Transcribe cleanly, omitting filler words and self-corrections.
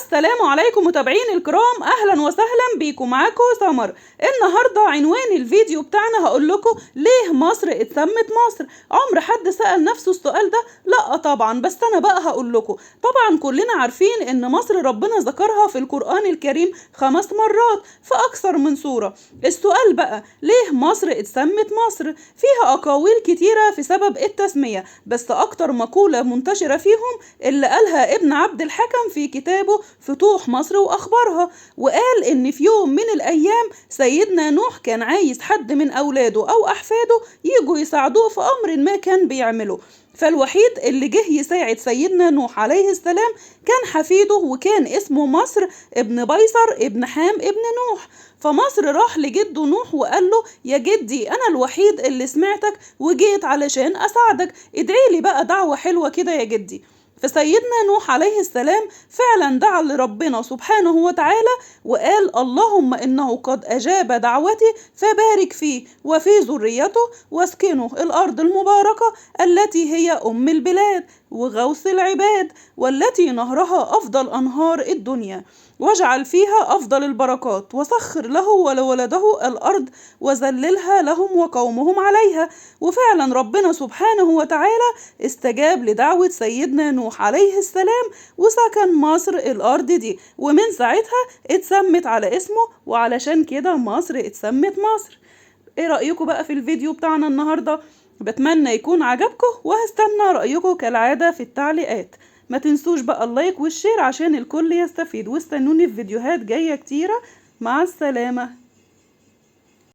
السلام عليكم متابعين الكرام، اهلا وسهلا بيكم. معاكم سمر. النهارده عنوان الفيديو بتاعنا هقول لكم ليه مصر اتسمت مصر. عمر حد سأل نفسه السؤال ده؟ لا طبعا، بس انا بقى هقول لكم. طبعا كلنا عارفين ان مصر ربنا ذكرها في القرآن الكريم 5 مرات في اكثر من سورة. السؤال بقى ليه مصر اتسمت مصر؟ فيها اقاويل كتيرة في سبب التسمية، بس اكتر مقولة منتشرة فيهم اللي قالها ابن عبد الحكم في كتابه فتوح مصر واخبارها، وقال ان في يوم من الايام سيدنا نوح كان عايز حد من اولاده او احفاده يجوا يساعدوه في امر ما كان بيعمله، فالوحيد اللي جه يساعد سيدنا نوح عليه السلام كان حفيده، وكان اسمه مصر ابن بيصر ابن حام ابن نوح. فمصر راح لجده نوح وقال له: يا جدي انا الوحيد اللي سمعتك وجيت علشان اساعدك، ادعيلي بقى دعوة حلوة كده يا جدي. فسيدنا نوح عليه السلام فعلا دعا لربنا سبحانه وتعالى وقال: اللهم إنه قد أجاب دعوتي فبارك فيه وفي ذريته واسكنه الأرض المباركة التي هي أم البلاد وغوث العباد والتي نهرها أفضل أنهار الدنيا، واجعل فيها أفضل البركات، وسخر له ولولده الأرض وذللها لهم وقومهم عليها. وفعلا ربنا سبحانه وتعالى استجاب لدعوة سيدنا نوح عليه السلام وسكن مصر الأرض دي، ومن ساعتها اتسمت على اسمه، وعلشان كده مصر اتسمت مصر. ايه رأيكم بقى في الفيديو بتاعنا النهاردة؟ بتمنى يكون عجبكم، وهستنى رأيكم كالعادة في التعليقات. ما تنسوش بقى اللايك والشير عشان الكل يستفيد، واستنوني في فيديوهات جاية كتيرة. مع السلامة.